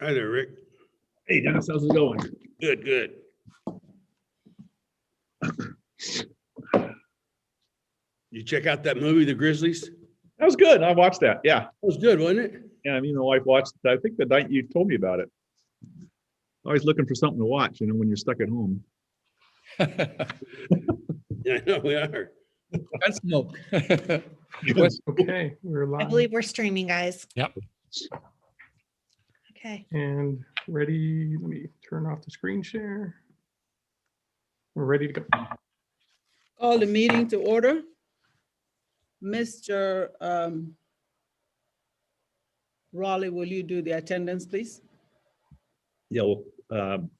Hi there, Rick. Hey, Dennis, how's it going? Good, good. You check out that movie, The Grizzlies? That was good. I watched that. Yeah. It was good, wasn't it? Yeah. My wife watched it. I think the night you told me about it. Always looking for something to watch, when you're stuck at home. Yeah, I know we are. Gunsmoke. Okay, we're I live believe we're streaming, guys. Yep. Okay. and ready. Let me turn off the screen share. We're ready to go. Call the meeting to order. Mr. Raleigh, will you do the attendance, please? Yeah.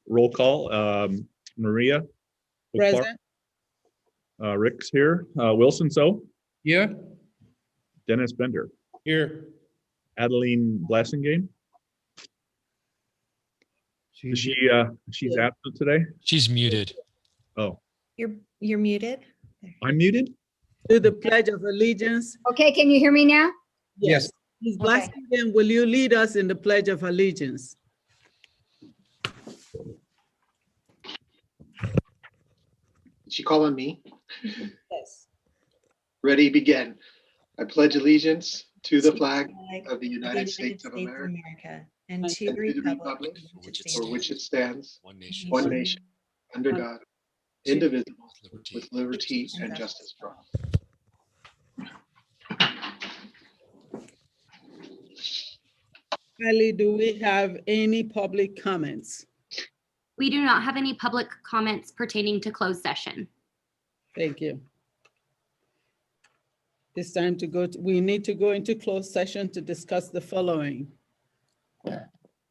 Roll call. Maria. Present. Rick's here. Wilson, Here. Dennis Bender. Here. Adeline Blassingame. She's absent today. She's muted. Oh, You're muted. I'm muted. Do the Pledge of Allegiance. Okay, can you hear me now? Yes. Ms. Okay. Blassingame, will you lead us in the Pledge of Allegiance? She call on me. Yes. Ready, begin. I pledge allegiance to the flag Flag of the United States of America and to and the to the republic republic for which it stands, One nation. one nation, under God, indivisible, Liberty. with liberty and justice for all. Kylie, do we have any public comments? We do not have any public comments pertaining to closed session. Thank you. It's time to go, we need to go into closed session to discuss the following.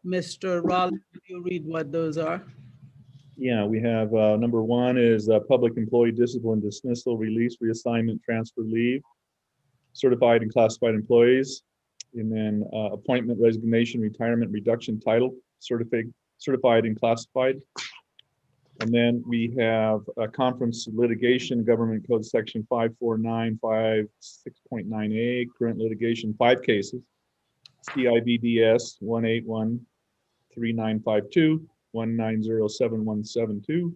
Mr. Raleigh, will you read what those are? Yeah, we have number one is public employee discipline, dismissal, release, reassignment, transfer, leave, certified and classified employees, and then appointment, resignation, retirement, reduction, title, certified and classified. And then we have a conference litigation, government code section 54956.9A, current litigation, 5 cases, CIBDS 1813952, 1907172,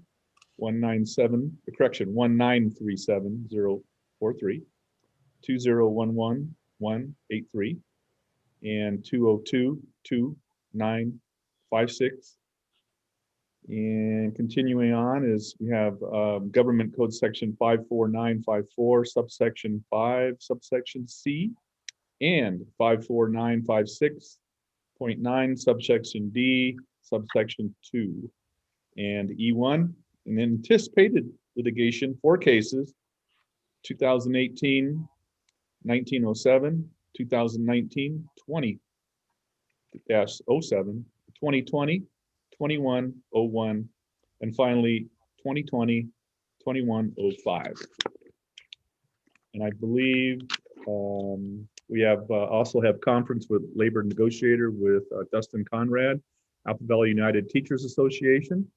1937043, 2011183, and 2022956. And continuing on is we have government code section 54954, subsection 5, subsection C, and 54956.9, subsection D, subsection 2, and E1, an anticipated litigation, 4 cases, 2018, 1907, 2019, 20-07, 2020, 2101, and finally 2020, 2105. And I believe we have also have conference with labor negotiator with Dustin Conrad, Apple Valley United Teachers Association,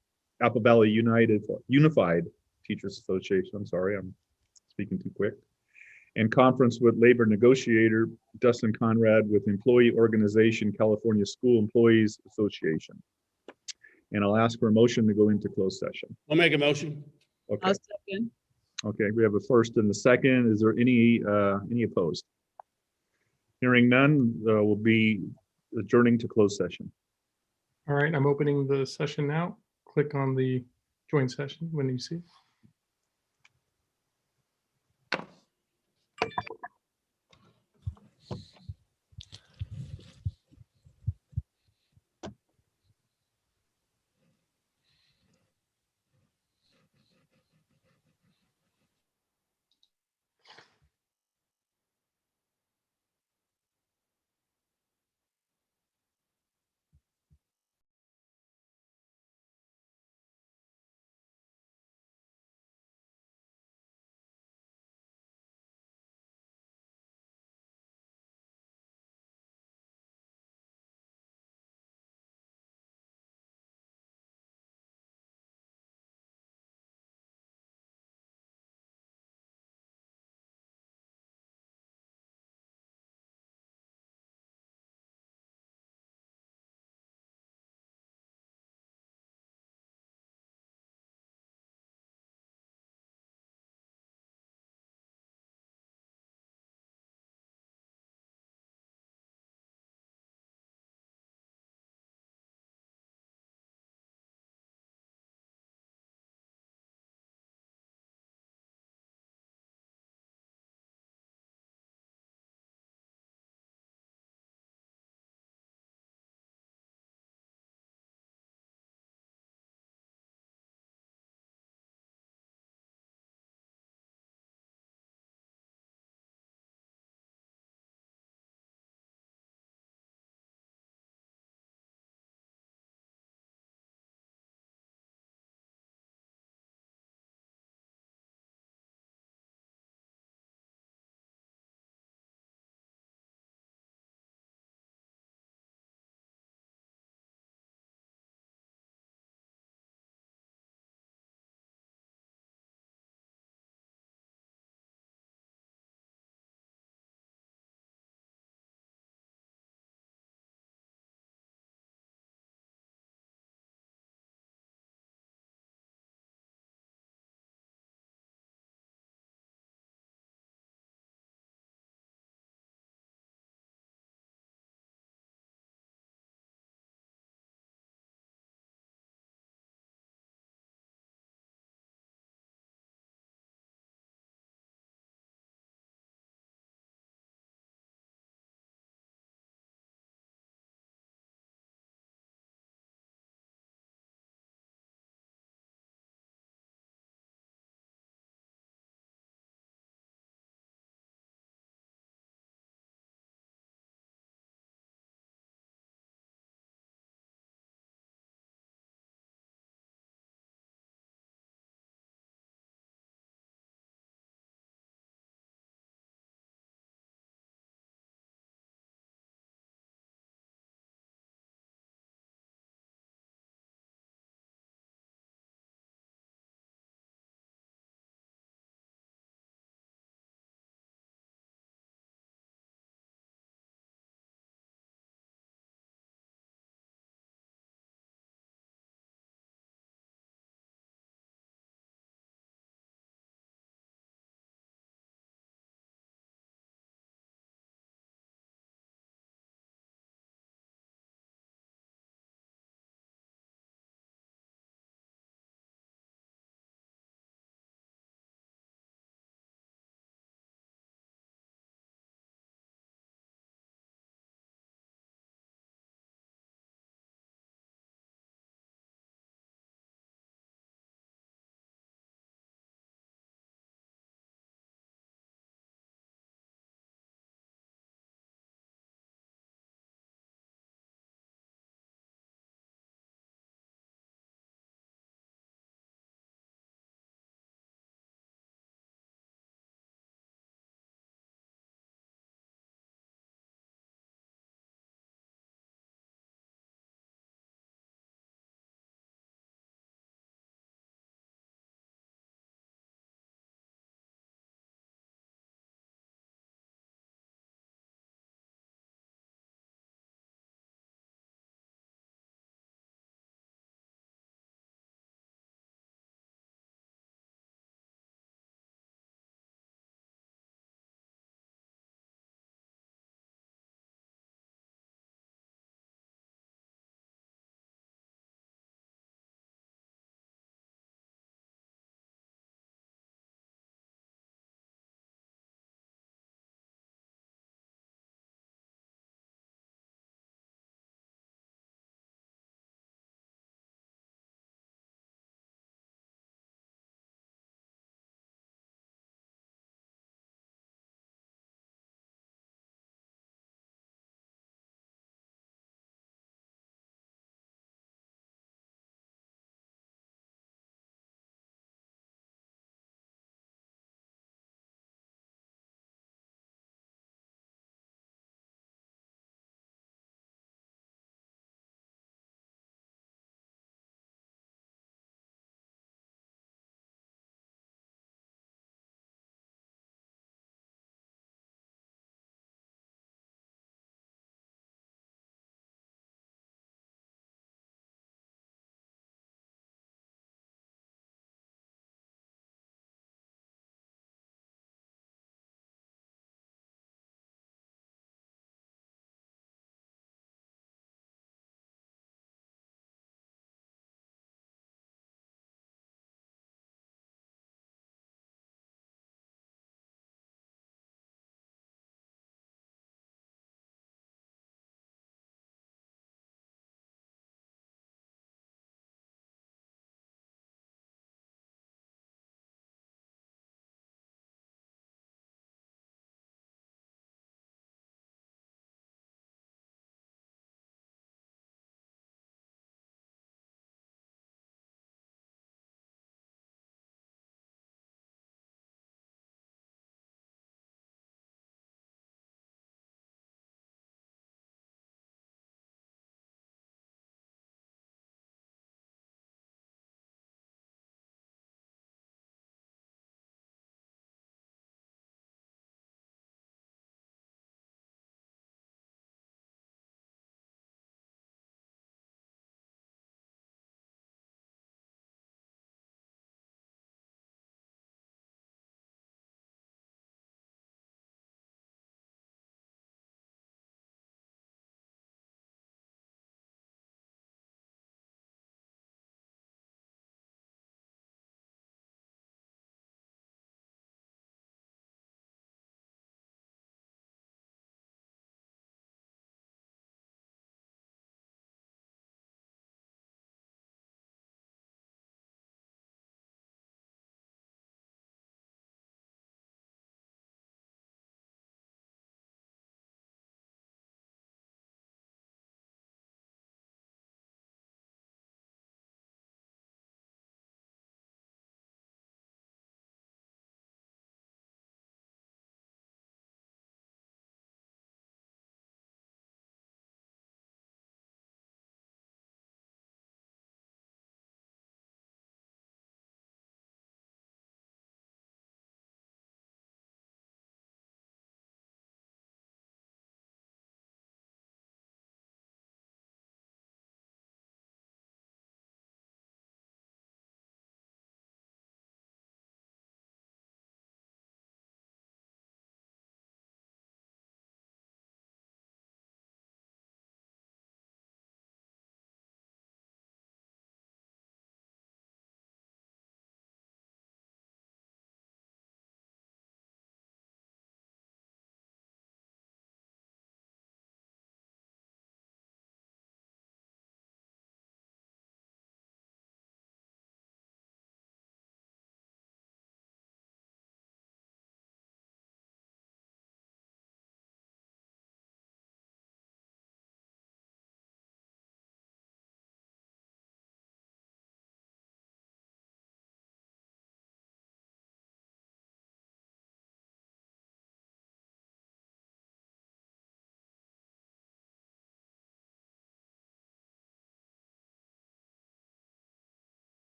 Apple Valley Unified Teachers Association. I'm sorry, I'm speaking too quick. And conference with labor negotiator Dustin Conrad with employee organization California School Employees Association. And I'll ask for a motion to go into closed session. I'll make a motion. Okay. I'll second. Okay, we have a first and a second. Is there any opposed? Hearing none, we'll be adjourning to closed session. All right, I'm opening the session now. Click on the join session when you see it.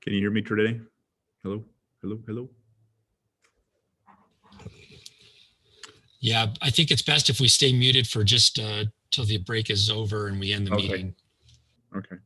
Can you hear me today? Hello, hello, hello. Yeah, I think it's best if we stay muted for just till the break is over and we end the Okay. meeting. Okay.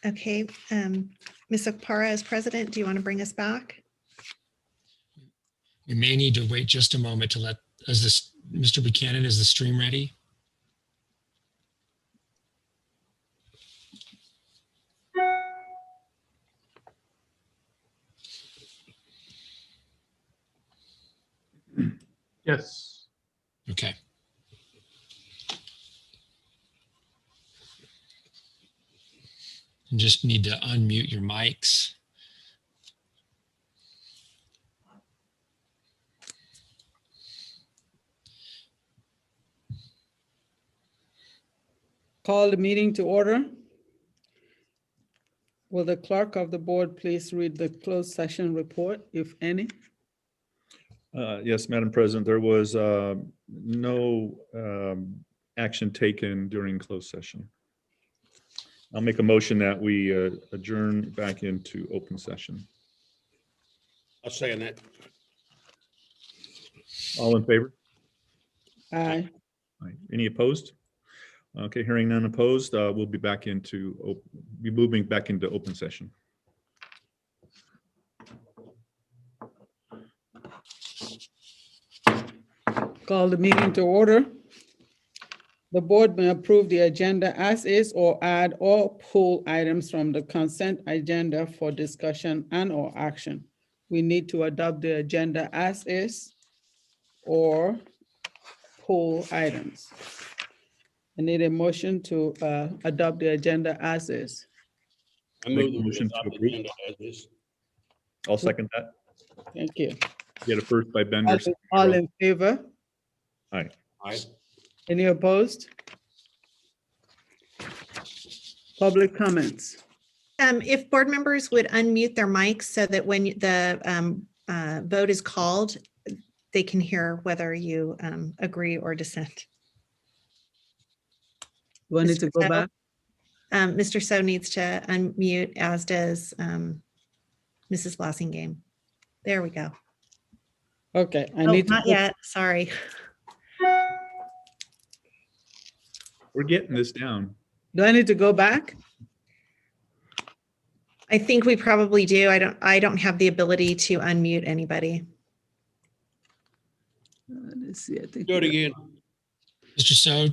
Okay, Ms. Okpara, as president, do you want to bring us back? We may need to wait just a moment to let, Mr. Buchanan, is the stream ready? Yes. Okay. You just need to unmute your mics. Call the meeting to order. Will the clerk of the board please read the closed session report, if any? Yes, Madam President, there was no action taken during closed session. I'll make a motion that we adjourn back into open session. I'll second that. All in favor? Aye. Aye. Any opposed? Okay, hearing none opposed, we'll be moving back into open session. Call the meeting to order. The board may approve the agenda as is or add or pull items from the consent agenda for discussion and or action. We need to adopt the agenda as is or pull items. I need a motion to adopt the agenda as is. I Make move a the motion to adopt the approve. agenda as is. I'll second that. Thank you. Get a first by Bender. All in favor? Aye. Aye. Any opposed? Public comments. If board members would unmute their mics so that when the vote is called, they can hear whether you agree or dissent. Do I need to go Mr. back? Mr. So needs to unmute, as does Mrs. Blossingame. There we go. Okay, I Oh, need to. not yet, sorry. We're getting this down. Do I need to go back? I think we probably do. I don't have the ability to unmute anybody. Let's see, I think. Do it again. Mr. So,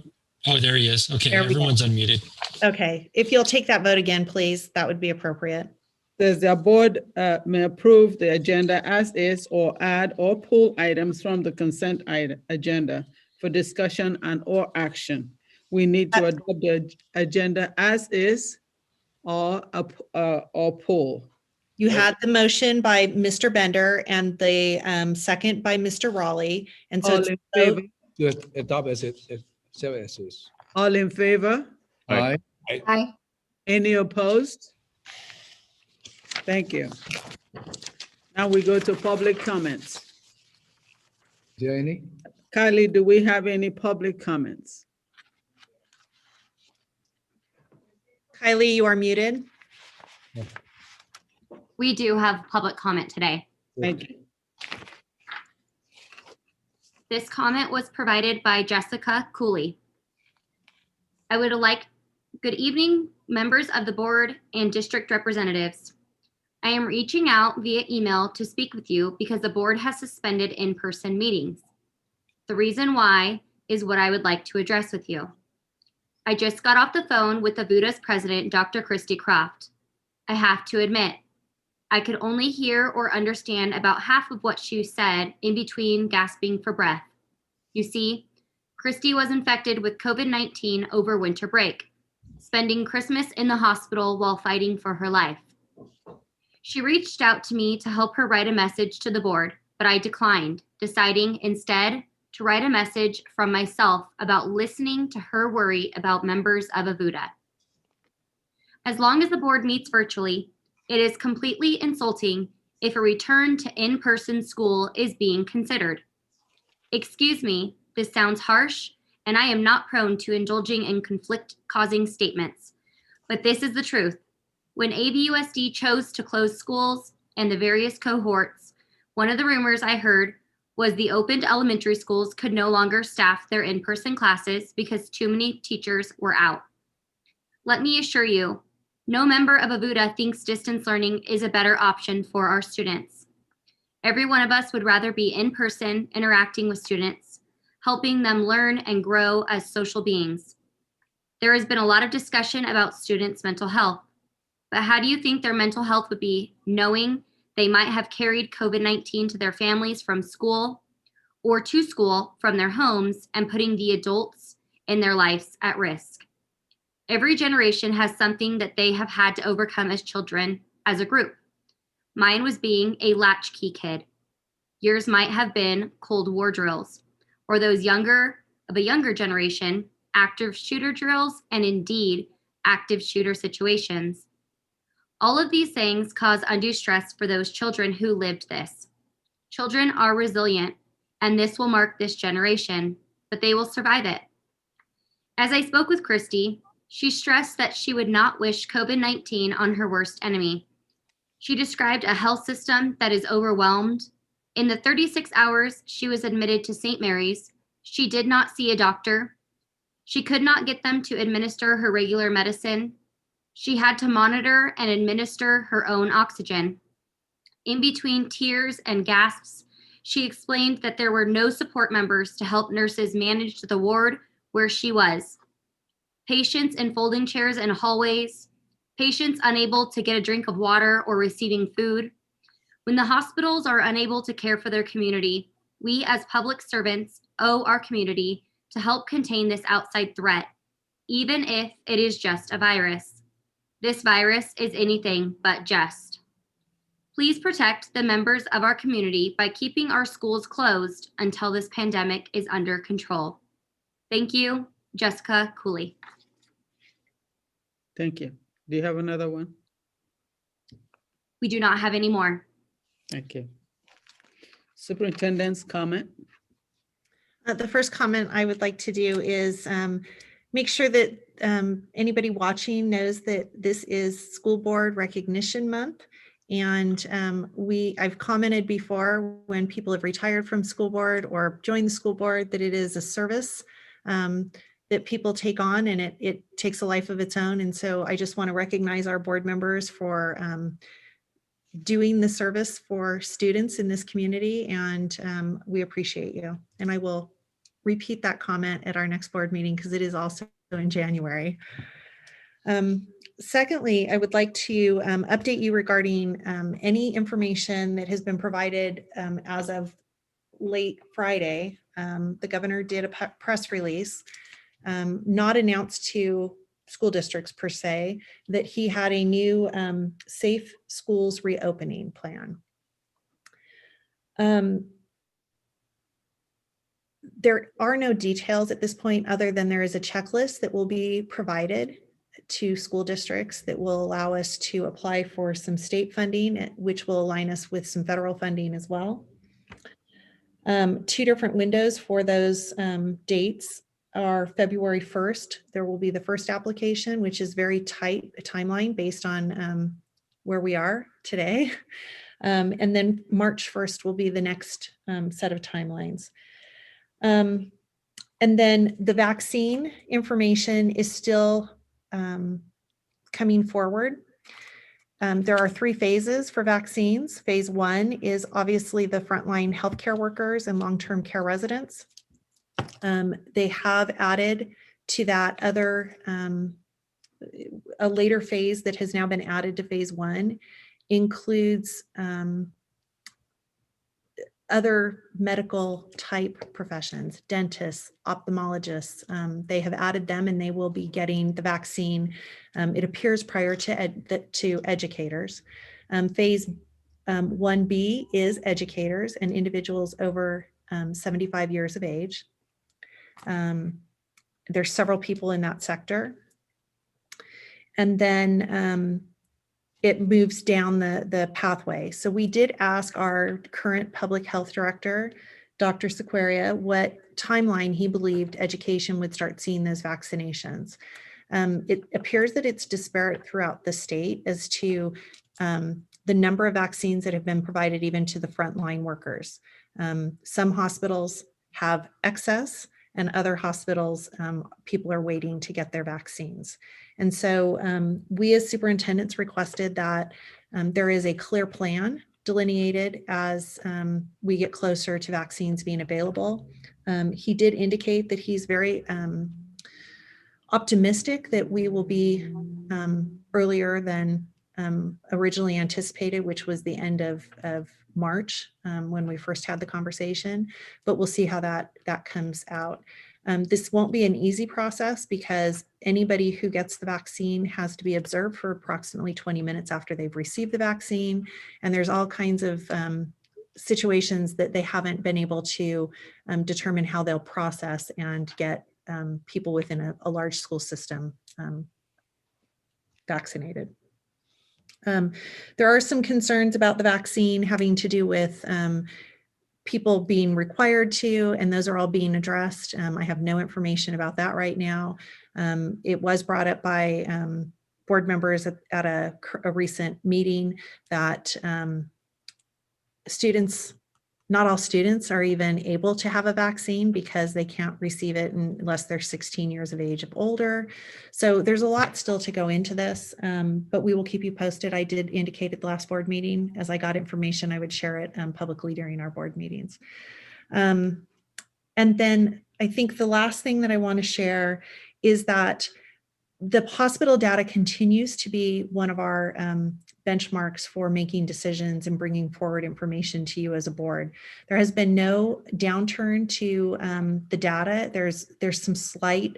oh, there he is. Okay, There we go. everyone's unmuted. Okay, if you'll take that vote again, please, that would be appropriate. Says the board may approve the agenda as is or add or pull items from the consent agenda for discussion and or action. We need to adopt the agenda as is or pull. You had the motion by Mr. Bender and the second by Mr. Raleigh. And so All it's in a vote. favor? To adopt as it, as is. All in favor? Aye. Aye. Any opposed? Thank you. Now we go to public comments. Is there any? Kylie, do we have any public comments? Kylie, you are muted. We do have public comment today. Thank you. This comment was provided by Jessica Cooley. Good evening, members of the board and district representatives. I am reaching out via email to speak with you because the board has suspended in-person meetings. The reason why is what I would like to address with you. I just got off the phone with AVUSD's president, Dr. Christy Croft. I have to admit, I could only hear or understand about half of what she said in between gasping for breath. You see, Christy was infected with COVID-19 over winter break, spending Christmas in the hospital while fighting for her life. She reached out to me to help her write a message to the board, but I declined, deciding instead to write a message from myself about listening to her worry about members of AVUSD. As long as the board meets virtually, it is completely insulting if a return to in-person school is being considered. Excuse me, this sounds harsh, and I am not prone to indulging in conflict-causing statements, but this is the truth. When AVUSD chose to close schools and the various cohorts, one of the rumors I heard was the opened elementary schools could no longer staff their in-person classes because too many teachers were out. Let me assure you, no member of AVUSD thinks distance learning is a better option for our students. Every one of us would rather be in person interacting with students, helping them learn and grow as social beings. There has been a lot of discussion about students' mental health, but how do you think their mental health would be knowing they might have carried COVID-19 to their families from school or to school from their homes and putting the adults in their lives at risk? Every generation has something that they have had to overcome as children, as a group. Mine was being a latchkey kid. Yours might have been Cold War drills, or those of a younger generation, active shooter drills, and indeed, active shooter situations. All of these things cause undue stress for those children who lived this. Children are resilient, and this will mark this generation, but they will survive it. As I spoke with Christy, she stressed that she would not wish COVID-19 on her worst enemy. She described a health system that is overwhelmed, In the 36 hours she was admitted to St. Mary's, she did not see a doctor. She could not get them to administer her regular medicine. She had to monitor and administer her own oxygen. In between tears and gasps, she explained that there were no support members to help nurses manage the ward where she was. Patients in folding chairs in hallways, patients unable to get a drink of water or receiving food. When the hospitals are unable to care for their community, we as public servants owe our community to help contain this outside threat, even if it is just a virus. This virus is anything but just. Please protect the members of our community by keeping our schools closed until this pandemic is under control. Thank you, Jessica Cooley. Thank you. Do you have another one? We do not have any more. Thank you. Superintendent's comment. The first comment I would like to do is make sure that anybody watching knows that this is School Board Recognition Month. And I've commented before when people have retired from school board or joined the school board that it is a service that people take on, and it takes a life of its own. And so I just want to recognize our board members for doing the service for students in this community, and we appreciate you. And I will repeat that comment at our next board meeting because it is also in January. Secondly, I would like to update you regarding any information that has been provided as of late Friday. The governor did a press release, not announced to school districts per se, that he had a new safe schools reopening plan. There are no details at this point other than there is a checklist that will be provided to school districts that will allow us to apply for some state funding, which will align us with some federal funding as well. Two different windows for those dates are February 1st. There will be the first application, which is very tight a timeline based on where we are today. And then March 1st will be the next set of timelines. And then the vaccine information is still coming forward. There are 3 phases for vaccines. Phase 1 is obviously the frontline healthcare workers and long-term care residents. They have added to that other, a later phase that has now been added to phase 1 includes other medical type professions, dentists, ophthalmologists. They have added them and they will be getting the vaccine. It appears prior to educators. Phase 1B is educators and individuals over 75 years of age. There's several people in that sector. And then it moves down the pathway. So we did ask our current public health director, Dr. Sequeria, what timeline he believed education would start seeing those vaccinations. It appears that it's disparate throughout the state as to the number of vaccines that have been provided even to the frontline workers. Some hospitals have excess, and other hospitals, people are waiting to get their vaccines. And so we as superintendents requested that there is a clear plan delineated as we get closer to vaccines being available. He did indicate that he's very optimistic that we will be earlier than originally anticipated, which was the end of March when we first had the conversation, but we'll see how that comes out. This won't be an easy process because anybody who gets the vaccine has to be observed for approximately 20 minutes after they've received the vaccine. And there's all kinds of situations that they haven't been able to determine how they'll process and get people within a large school system vaccinated. There are some concerns about the vaccine having to do with people being required to, and those are all being addressed. I have no information about that right now. It was brought up by board members at a recent meeting that students Not all students are even able to have a vaccine because they can't receive it unless they're 16 years of age or older. So there's a lot still to go into this, but we will keep you posted. I did indicate at the last board meeting, as I got information, I would share it publicly during our board meetings. And then I think the last thing that I want to share is that the hospital data continues to be one of our benchmarks for making decisions and bringing forward information to you as a board. There has been no downturn to the data. There's some slight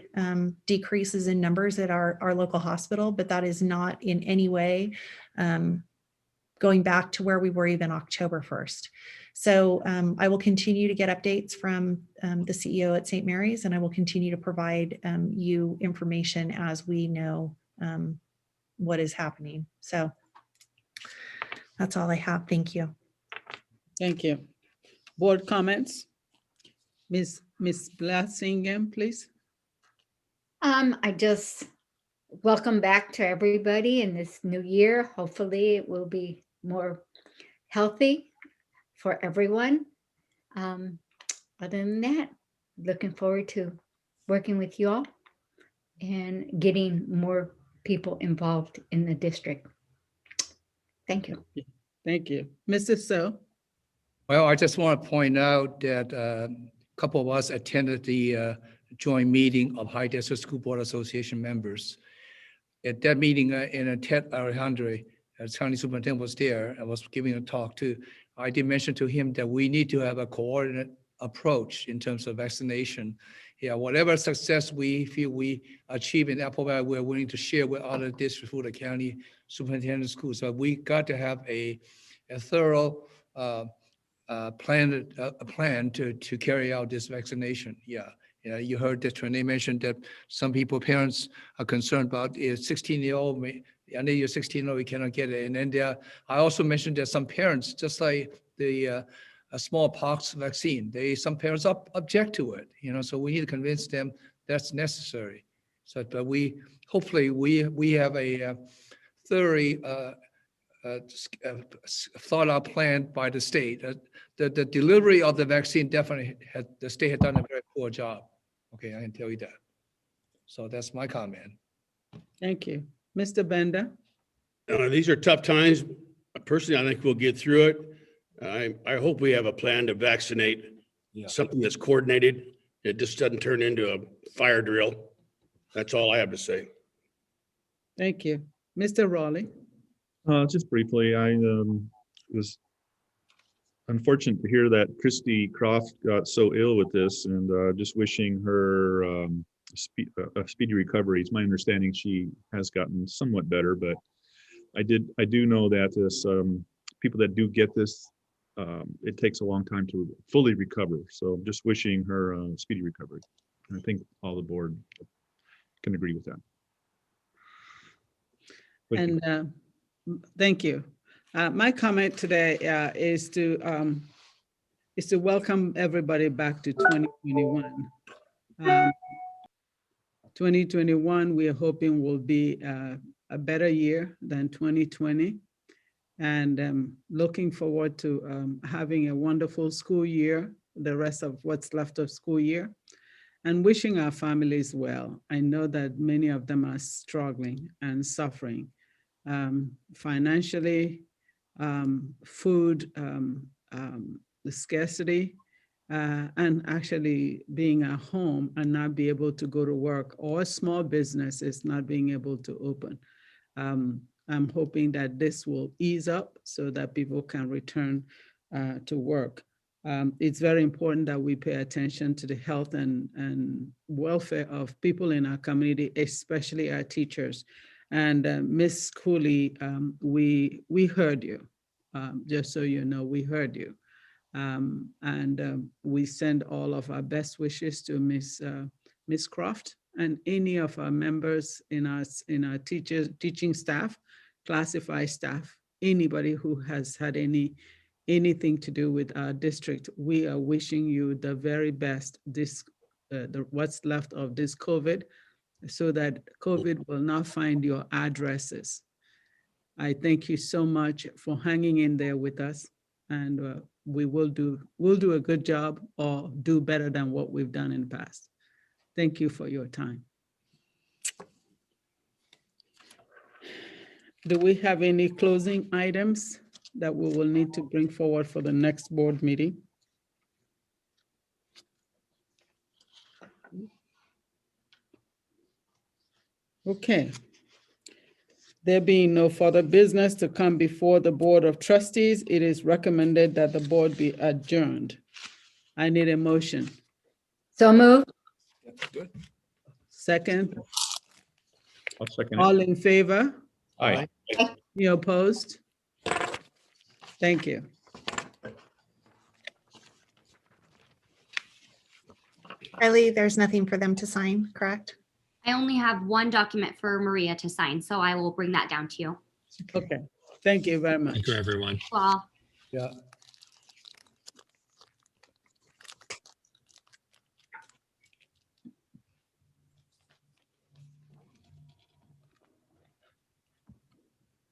decreases in numbers at our local hospital, but that is not in any way going back to where we were even October 1st. So I will continue to get updates from the CEO at St. Mary's, and I will continue to provide you information as we know what is happening. So that's all I have. Thank you. Thank you. Board comments? Miss Blassingham, please. I just welcome back to everybody in this new year. Hopefully it will be more healthy for everyone. Other than that, looking forward to working with you all and getting more people involved in the district. Thank you. Thank you. Mrs. So. Well, I just want to point out that a couple of us attended the joint meeting of High Desert School Board Association members. At that meeting, Ted Alejandre, as county superintendent, was there and was giving a talk too. I did mention to him that we need to have a coordinate approach in terms of vaccination. Yeah, whatever success we feel we achieve in Apple Valley, we're willing to share with other districts, for the county superintendent schools. So we got to have a thorough plan to carry out this vaccination. Yeah. Yeah, you heard that Renee mentioned that some parents are concerned about a 16-year-old, under you're 16-year-old, you cannot get it. And then I also mentioned that some parents, just like the smallpox vaccine, some parents object to it, so we need to convince them that's necessary. So, but hopefully we have a thorough thought out plan by the state. The delivery of the vaccine definitely the state had done a very poor job. Okay, I can tell you that. So that's my comment. Thank you. Mr. Bender. These are tough times. Personally, I think we'll get through it. I hope we have a plan to vaccinate, something that's coordinated. It just doesn't turn into a fire drill. That's all I have to say. Thank you. Mr. Raleigh. Just briefly, I was unfortunate to hear that Christy Croft got so ill with this, and just wishing her a speedy recovery. It's my understanding she has gotten somewhat better, but I do know that this people that do get this, it takes a long time to fully recover. So just wishing her a speedy recovery. And I think all the board can agree with that. Thank you. My comment today is to welcome everybody back to 2021. 2021, we are hoping will be a better year than 2020. And looking forward to having a wonderful school year, the rest of what's left of school year, and wishing our families well. I know that many of them are struggling and suffering financially, food, the scarcity, and actually being at home and not be able to go to work, or small businesses not being able to open. I'm hoping that this will ease up so that people can return to work. It's very important that we pay attention to the health and welfare of people in our community, especially our teachers. And Ms. Cooley, we heard you. Just so you know, we heard you. And we send all of our best wishes to Ms. Croft and any of our members in our teaching staff, classified staff, anybody who has had anything to do with our district. We are wishing you the very best, what's left of this COVID, so that COVID will not find your addresses. I thank you so much for hanging in there with us. and we'll do a good job or do better than what we've done in the past. Thank you for your time. Do we have any closing items that we will need to bring forward for the next board meeting? Okay. There being no further business to come before the Board of Trustees, it is recommended that the board be adjourned. I need a motion. So moved. Second, I'll second it. all in favor? Aye. You opposed? Thank you. Riley, there's nothing for them to sign, correct? I only have one document for Maria to sign, so I will bring that down to you. Okay, thank you very much. Thank you, everyone. Well, Yeah.